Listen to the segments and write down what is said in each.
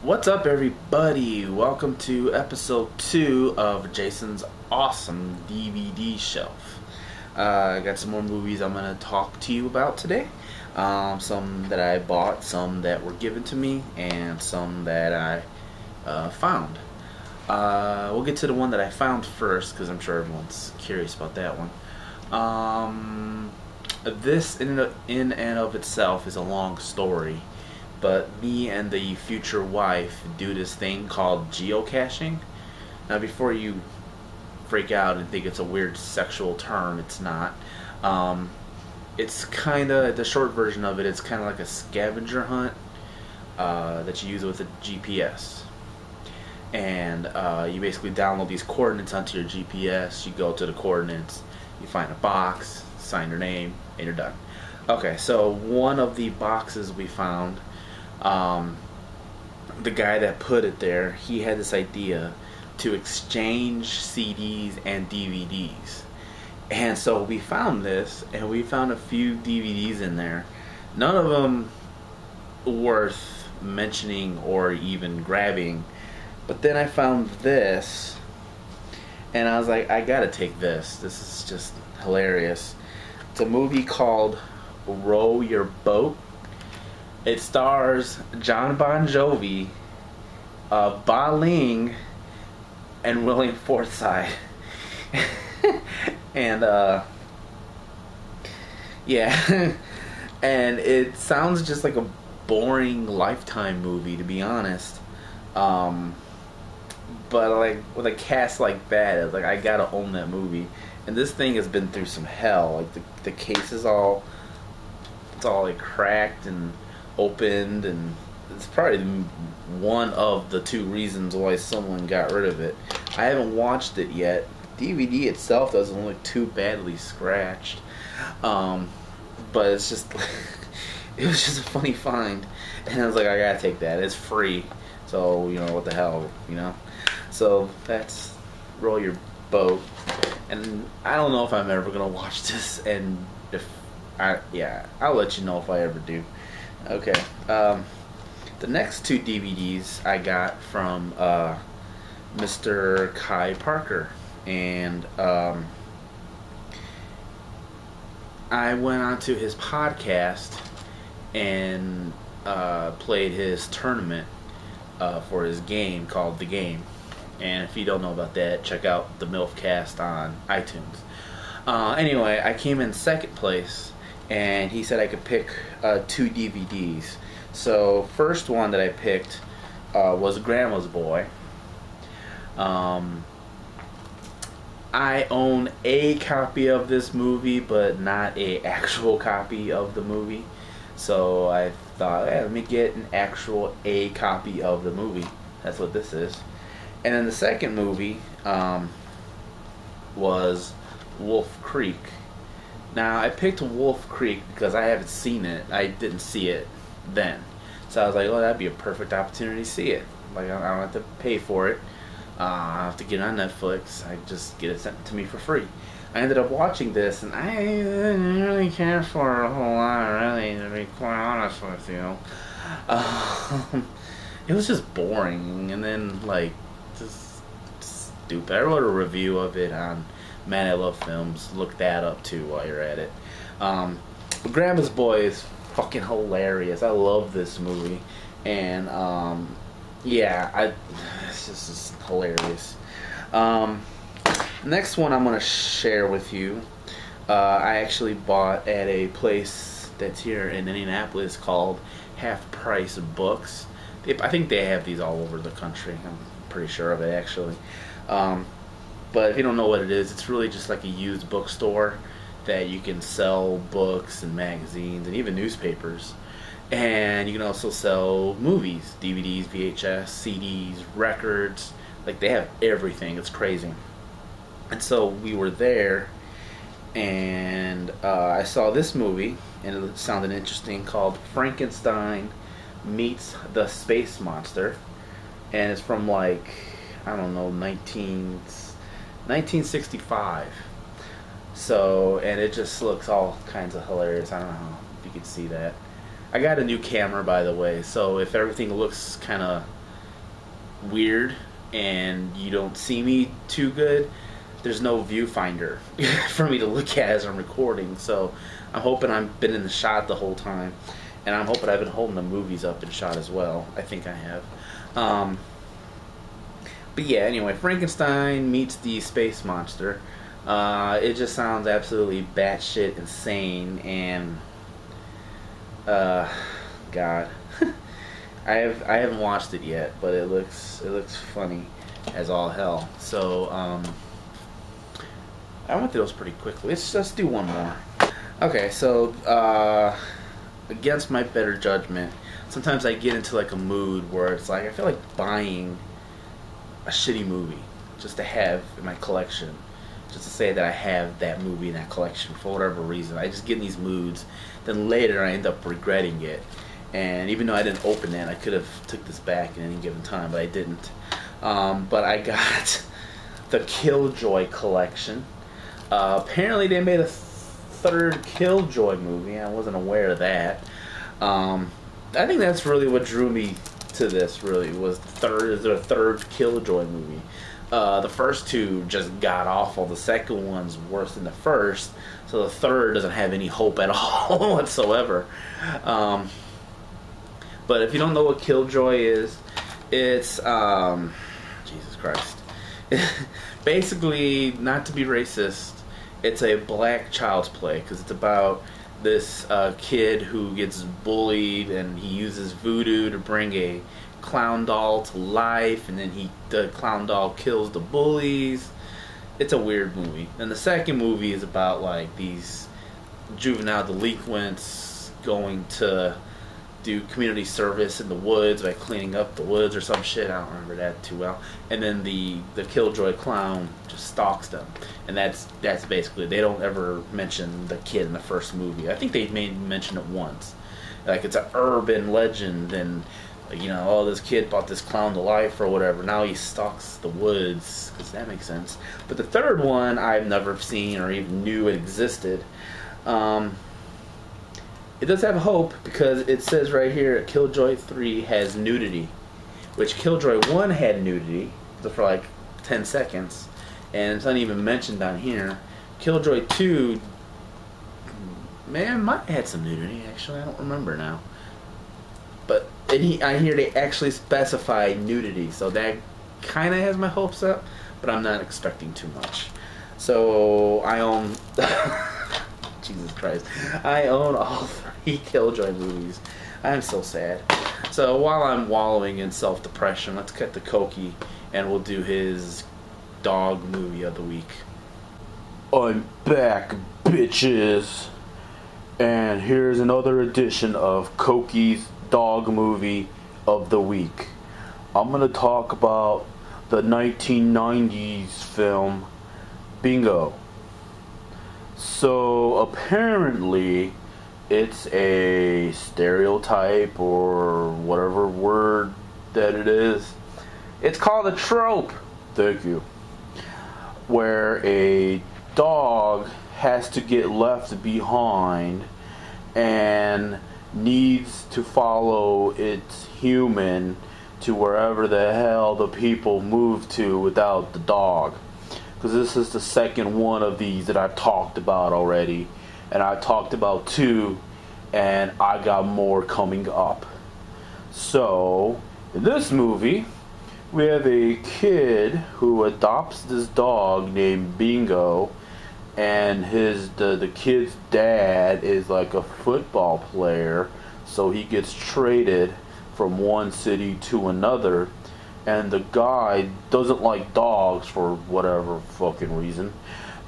What's up, everybody? Welcome to episode 2 of Jason's awesome DVD shelf. I got some more movies I'm going to talk to you about today. Some that I bought, some that were given to me, and some that I found. We'll get to the one that I found first, because I'm sure everyone's curious about that one. This in and of itself is a long story. But me and the future wife do this thing called geocaching. Now, before you freak out and think it's a weird sexual term, it's not. It's kind of, the short version of it, it's kind of like a scavenger hunt that you use with a GPS. And you basically download these coordinates onto your GPS, you go to the coordinates, you find a box, sign your name, and you're done. Okay, so one of the boxes we found, the guy that put it there, he had this idea to exchange CDs and DVDs. And so we found this, and we found a few DVDs in there. None of them worth mentioning or even grabbing. But then I found this, and I was like, I gotta take this. This is just hilarious. It's a movie called Row Your Boat. It stars John Bon Jovi, Ba Ling, and William Forsythe. And yeah, and it sounds just like a boring Lifetime movie, to be honest. But like with a cast like that, it's like I gotta own that movie. And this thing has been through some hell. Like the case is all, it's all like cracked and opened, and it's probably one of the two reasons why someone got rid of it. I haven't watched it yet. DVD itself doesn't look too badly scratched, but it's just it was just a funny find, and I was like, I gotta take that. It's free, so you know what the hell, you know. So that's Roll Your Boat, and I don't know if I'm ever gonna watch this, and if I'll let you know if I ever do. Okay, the next two DVDs I got from Mr. Kai Parker, and I went onto his podcast and played his tournament for his game called The Game. And if you don't know about that, check out the MILFcast on iTunes. Anyway, I came in second place, and he said I could pick 2 DVDs. So first one that I picked was Grandma's Boy. I own a copy of this movie, but not a actual copy of the movie. So I thought, hey, let me get an actual a copy of the movie. That's what this is. And then the second movie was Wolf Creek. Now, I picked Wolf Creek because I haven't seen it. I didn't see it then. So I was like, oh, that'd be a perfect opportunity to see it. Like, I don't have to pay for it. I don't have to get it on Netflix. I just get it sent to me for free. I ended up watching this, and I didn't really care for it a whole lot, really, to be quite honest with you. It was just boring, and then, like, just stupid. I wrote a review of it on Man, I Love Films. Look that up too while you're at it. But Grandma's Boy is fucking hilarious. I love this movie, and yeah, it's just hilarious. Next one I'm gonna share with you. I actually bought at a place that's here in Indianapolis called Half Price Books. I think they have these all over the country. I'm pretty sure of it, actually. But if you don't know what it is, it's really just like a used bookstore that you can sell books and magazines and even newspapers. And you can also sell movies, DVDs, VHS, CDs, records. Like, they have everything. It's crazy. And so we were there, and I saw this movie, and it sounded interesting, called Frankenstein Meets the Space Monster. And it's from, like, I don't know, 1965. So, and it just looks all kinds of hilarious. I don't know if you could see that. I got a new camera, by the way, so if everything looks kind of weird and you don't see me too good, there's no viewfinder for me to look at as I'm recording. So I'm hoping I've been in the shot the whole time, and I'm hoping I've been holding the movies up in shot as well. I think I have. But yeah, anyway, Frankenstein meets the space monster. It just sounds absolutely batshit insane, and God, I haven't watched it yet, but it looks funny as all hell. So I went through those pretty quickly. Let's do one more. Okay, so against my better judgment, sometimes I get into like a mood where it's like I feel like buying a shitty movie just to have in my collection, just to say that I have that movie in that collection for whatever reason. I just get in these moods, then later I end up regretting it. And even though I didn't open it, I could have took this back at any given time, but I didn't. But I got the Killjoy collection. Apparently they made a third Killjoy movie. I wasn't aware of that. I think that's really what drew me to this, really, was the third Killjoy movie. The first two just got awful. The second one's worse than the first, so the third doesn't have any hope at all whatsoever. But if you don't know what Killjoy is, it's Jesus Christ. Basically, not to be racist, it's a black child's play, because it's about this kid who gets bullied, and he uses voodoo to bring a clown doll to life, and then the clown doll kills the bullies. It's a weird movie. And the second movie is about like these juvenile delinquents going to do community service in the woods by cleaning up the woods or some shit. I don't remember that too well. And then the Killjoy clown just stalks them, and that's basically. They don't ever mention the kid in the first movie. I think they may mention it once, like it's an urban legend, and you know, oh, this kid brought this clown to life or whatever. Now he stalks the woods, because that makes sense. But the third one I've never seen or even knew it existed. It does have hope, because it says right here Killjoy 3 has nudity, which Killjoy 1 had nudity for like 10 seconds, and it's not even mentioned down here. Killjoy 2, man, might have had some nudity, actually. I don't remember now. But I hear they actually specify nudity, so that kind of has my hopes up, but I'm not expecting too much. So I own... Jesus Christ. I own all 3 Killjoy movies. I'm so sad. So while I'm wallowing in self-depression, let's cut to Cokie, and we'll do his dog movie of the week. I'm back, bitches. And here's another edition of Cokie's dog movie of the week. I'm going to talk about the 1990s film Bingo. So apparently it's a stereotype or whatever word that it is. It's called a trope. Thank you. Where a dog has to get left behind and needs to follow its human to wherever the hell the people move to without the dog. Because this is the second one of these that I've talked about already, and I talked about 2, and I got more coming up. So in this movie we have a kid who adopts this dog named Bingo, and the kid's dad is like a football player, so he gets traded from one city to another, and the guy doesn't like dogs for whatever fucking reason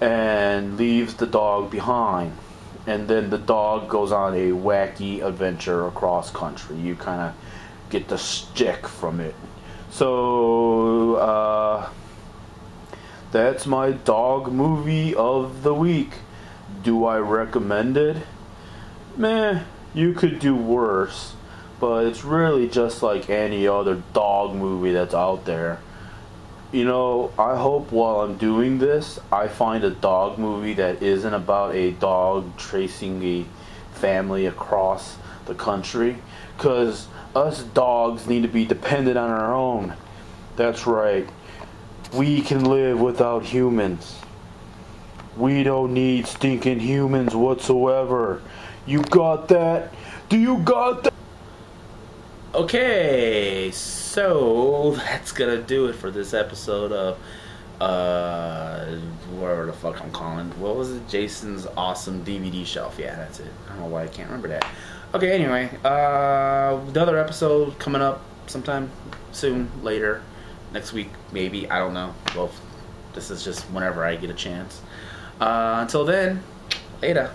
and leaves the dog behind, and then the dog goes on a wacky adventure across country. You kind of get the stick from it. So that's my dog movie of the week. Do I recommend it? Meh, you could do worse, but it's really just like any other dog movie that's out there. You know, I hope while I'm doing this, I find a dog movie that isn't about a dog tracing a family across the country, because us dogs need to be dependent on our own. That's right. We can live without humans. We don't need stinking humans whatsoever. You got that? Do you got that? Okay, so that's gonna do it for this episode of whatever the fuck I'm calling. What was it? Jason's Awesome DVD Shelf. Yeah, that's it. I don't know why I can't remember that. Okay, anyway, another episode coming up sometime soon, later, next week, maybe. I don't know. Well, this is just whenever I get a chance. Until then, later.